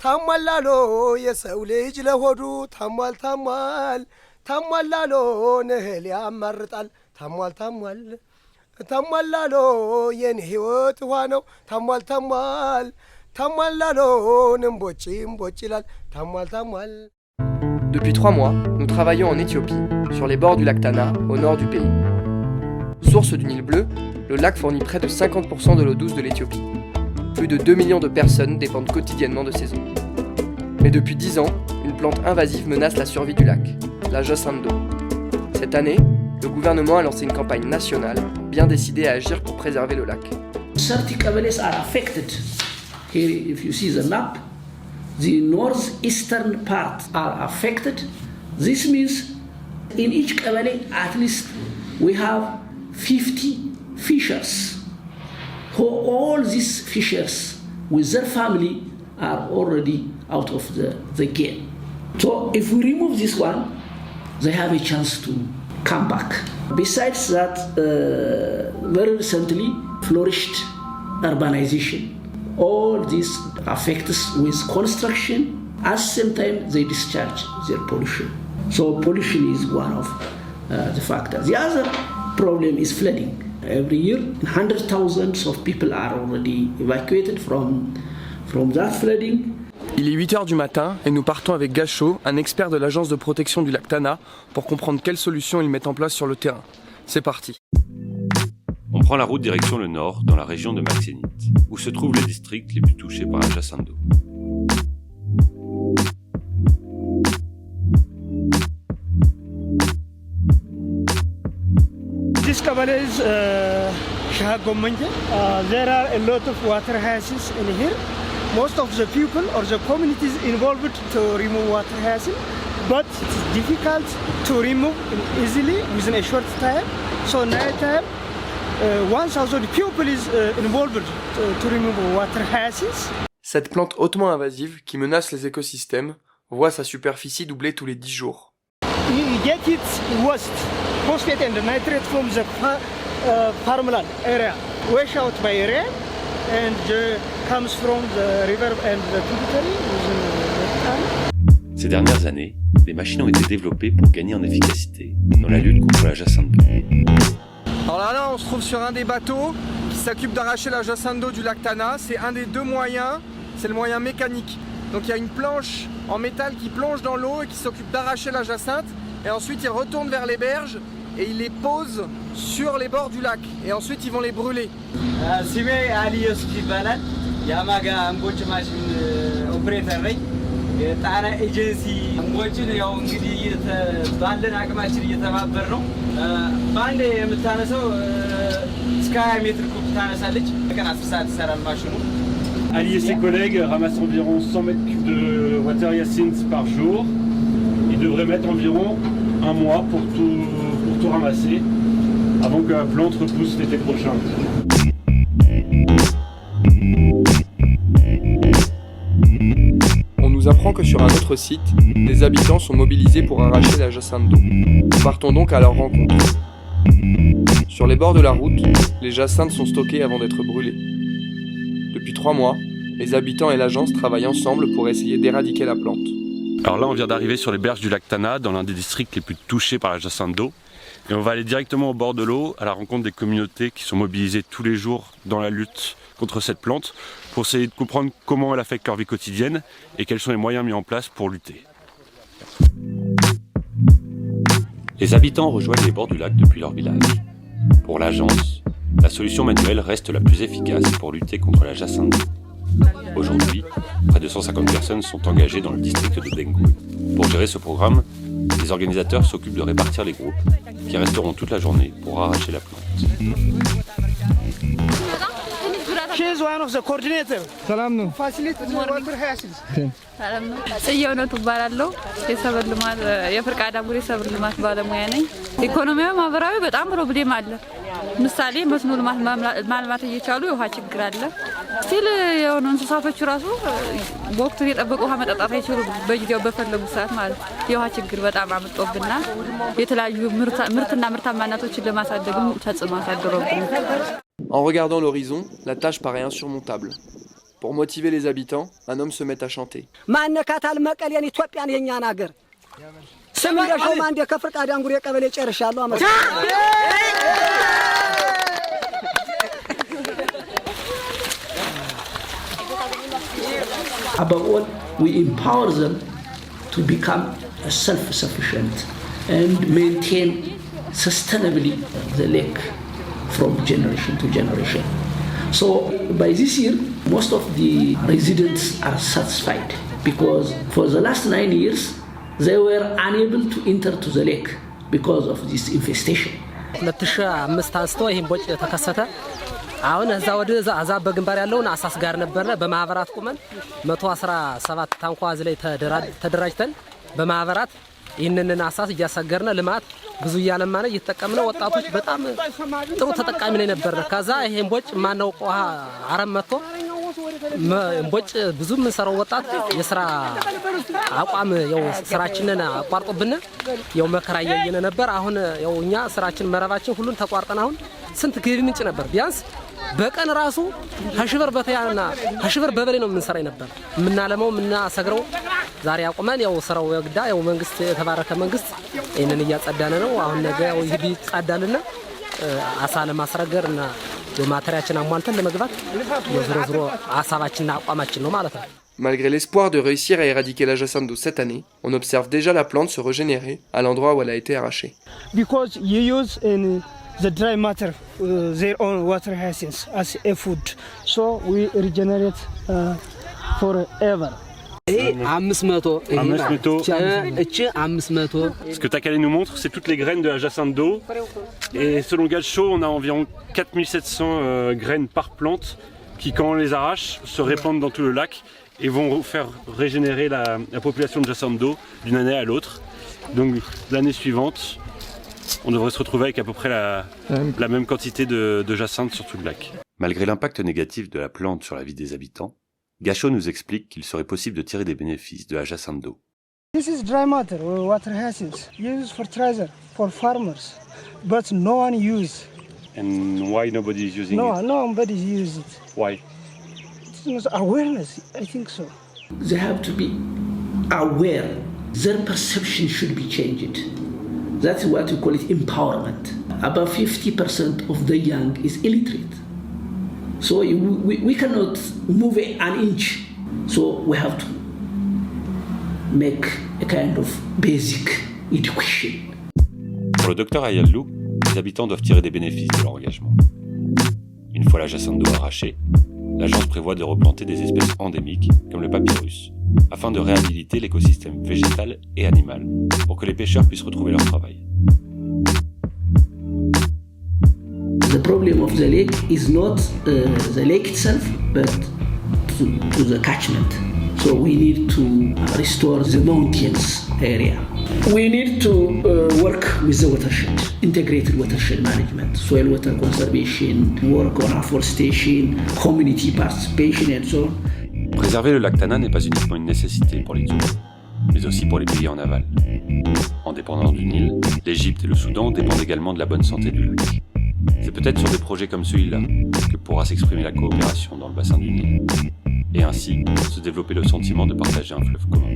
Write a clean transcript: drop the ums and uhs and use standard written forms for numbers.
ታሟላሎ የሰው ልጅ ለሆዱ ታሟል ታሟላሎ ነህል ያማርጣል ታሟላሎ የኔ ህይወት ውሃ ነው ታሟላሎ እምቦጭ ይላል ታሟል Depuis 3 mois, nous travaillons en Éthiopie, sur les bords du lac Tana, au nord du pays. Source du Nil bleu, le lac fournit près de 50% de l'eau douce de l'Éthiopie. Plus de 2 millions de personnes dépendent quotidiennement de ces eaux. Mais depuis 10 ans, une plante invasive menace la survie du lac, la Josando. Cette année, le gouvernement a lancé une campagne nationale, bien décidée à agir pour préserver le lac. 30 Kabbales are affected. Here, if you see the map, the northeastern part are affected. This means in each Kabbale, at least we have 50 fishers. All these fishers with their family are already out of the game. So if we remove this one, they have a chance to come back. Besides that, very recently flourished urbanization. All this affects with construction. At the same time, they discharge their pollution. So pollution is one of the factors. The other problem is flooding. Every year, hundreds of thousands of people are already evacuated from that flooding. Il est 8h du matin et nous partons avec Gacho, un expert de l'agence de protection du lac Tana, pour comprendre quelles solutions ils mettent en place sur le terrain. C'est parti. On prend la route direction le nord, dans la région de Maxenit, où se trouvent les districts les plus touchés par la Josando. This Kabbale is Shahagomenje. There are a lot of water hyacinths in here. Most of the people or the communities involved to remove water hyacinth, but it's difficult to remove easily within a short time. So night time, 1,000 people is involved to remove water hyacinths. Cette plante hautement invasive, qui menace les écosystèmes, voit sa superficie doubler tous les 10 jours. You get it waste, phosphate and nitrate from the farmland area, wash out by rain, and comes from the river and the tributary within the time. Ces dernières années, des machines ont été développées pour gagner en efficacité dans la lutte contre la Josando. Alors là, on se trouve sur un des bateaux qui s'occupe d'arracher la Josando du lac Tana. C'est un des deux moyens, c'est le moyen mécanique. Donc il y a une planche en métal qui plonge dans l'eau et qui s'occupe d'arracher la jacinthe. Et ensuite il retourne vers les berges et il les pose sur les bords du lac. Et ensuite ils vont les brûler. ስሜ አሊ ዮሱፍ ይባላል የአማጋ እምቦጭ ማሽን ኦፕሬተር ነኝ የጣና ኤጀንሲ እምቦጭን ያው እንግዲህ ባለን አቅማችን እየተባበር ነው ባንዴ የምታነሰው እስከ 20 ሜትር ኩብ ታነሳለች በቀን 10 ሰዓት ይሰራል ማሽኑ Ali et ses collègues ramassent environ 100 mètres cubes de water hyacinth par jour. Ils devraient mettre environ un mois pour tout ramasser avant que la plante repousse l'été prochain. On nous apprend que sur un autre site, des habitants sont mobilisés pour arracher la Josando. Nous partons donc à leur rencontre. Sur les bords de la route, les jacinthes sont stockées avant d'être brûlées. Depuis 3 mois, les habitants et l'agence travaillent ensemble pour essayer d'éradiquer la plante. Alors là, on vient d'arriver sur les berges du lac Tana, dans l'un des districts les plus touchés par la Josando. Et on va aller directement au bord de l'eau, à la rencontre des communautés qui sont mobilisées tous les jours dans la lutte contre cette plante, pour essayer de comprendre comment elle affecte leur vie quotidienne et quels sont les moyens mis en place pour lutter. Les habitants rejoignent les bords du lac depuis leur village. Pour l'agence, la solution manuelle reste la plus efficace pour lutter contre la Josando. Aujourd'hui, près de 150 personnes sont engagées dans le district de Dengue. Pour gérer ce programme, les organisateurs s'occupent de répartir les groupes qui resteront toute la journée pour arracher la plante. She is one of the coordinator. ሰላም ነው Facilitate the water hyacinths. ሰላም ነው ጽየውነቱ እባላለሁ የሰብል ልማት የፍርቃዳ ጉሪ ሰብል ልማት ባለሙያ ነኝ ኢኮኖሚያዊ ማህበራዊ በጣም ፕሮብሌም አለ ምሳሌ መስኖ ልማት ማልማት እየቻሉ የውሃ ችግር አለ ስቲል የሆኑ እንስሳቶች ራሱ ወቅቱ የጠበቁ ውሃ መጠጣት አይችሉም በጊዜው በፈለጉ ሰዓት ማለት የውሃ ችግር በጣም አመጣውብና የተለያዩ ምርትና ምርታማነቶችን ለማሳደግም ተጽዕኖ አሳድሮብናል En regardant l'horizon, la tâche paraît insurmontable. Pour motiver les habitants, un homme se met à chanter. ማነካታል መቀሌን ኢትዮጵያን የኛን ሀገር ስም እንደሾው ማንዴ ከፍርቃድ አንጉሬ ቀበሌ ጨርሻለሁ Above all, we empower them to become self-sufficient and maintain sustainably the lake from generation to generation. So by this year, most of the residents are satisfied because for the last 9 years, they were unable to enter to the lake because of this infestation. 2005 አንስቶ ይሄን ቦጭ ተከሰተ አሁን እዛ ወደ አዛ በግንባር ያለውን አሳስ ጋር ነበርና በማህበራት ቁመን 117 ታንኳዝ ላይ ተደራጅተን በማህበራት ይህንን አሳስ እያሰገርነ ልማት ብዙ ያለማነ እየተጠቀምነ ወጣቶች በጣም ጥሩ ተጠቃሚ ላይ ነበርና ከዛ ይሄን ቦጭ ማናው ቆሃ አረም መጥቶ ቦጭ ብዙ ምን ሰራው ወጣት የሥራ አቋም ያው ስራችንን አቋርጦብነ ያው መከራ ያየነ ነበር አሁን ያው እኛ ስራችን መረባችን ሁሉን ተቋርጠን አሁን ስንት ገቢ ምንጭ ነበር ቢያንስ በቀን ራሱ ሀሽበር በተያና ሀሽበር በበሌ ነው የምንሰራይ ነበር ምናለመው ምናሰግረው ዛሬ አቁመን ያው ስራው ያግዳ ያው መንግስት የተባረከ መንግስት እነን ያጸዳነ ነው አሁን ነገ ያው ይዲ ጻዳልና አሳለ ማስረገርና የማተሪያችን አሟልተን ለመግባት የዝሮ አሳባችንና አቋማችን ነው ማለት ነው Malgré l'espoir de réussir à éradiquer la jassande d'eau cette année, on observe déjà la plante se régénérer à l'endroit où elle a été arrachée. Because you use in the dry matter their own water hyacinth as a food, so we regenerate forever. Ce que Takale nous montre, c'est toutes les graines de la jacinthe d'eau. Et selon Galcho, on a environ 4700 graines par plante qui, quand on les arrache, se répandent dans tout le lac et vont faire régénérer la population de jacinthe d'eau d'une année à l'autre. Donc l'année suivante, on devrait se retrouver avec à peu près la même quantité de jacinthe sur tout le lac. Malgré l'impact négatif de la plante sur la vie des habitants, Gacho nous explique qu'il serait possible de tirer des bénéfices de la jacinthe d'eau. This is dry matter, water hyacinth, used for fertilizer for farmers, but no one uses. And why nobody is using it? Nobody uses it. Why? It's awareness, I think so. They have to be aware. Their perception should be changed. That's what we call it empowerment. About 50% of the young is illiterate. So we cannot move an inch. So we have to make a kind of basic education. Pour le docteur Ayalou, les habitants doivent tirer des bénéfices de leur engagement. Une fois la jacinthe d'eau arrachée, l'agence prévoit de replanter des espèces endémiques comme le papyrus, afin de réhabiliter l'écosystème végétal et animal pour que les pêcheurs puissent retrouver leur travail. The problem of the lake is not the lake itself, but to the catchment. So we need to restore the mountains area. We need to work with the watershed, integrated watershed management, soil water conservation, work on afforestation, community participation and so on. Préserver le lac Tana n'est pas uniquement une nécessité pour les Djoum, mais aussi pour les pays en aval. En dépendant du Nil, l'Égypte et le Soudan dépendent également de la bonne santé du lac. C'est peut-être sur des projets comme celui-là que pourra s'exprimer la coopération dans le bassin du Nil, et ainsi se développer le sentiment de partager un fleuve commun.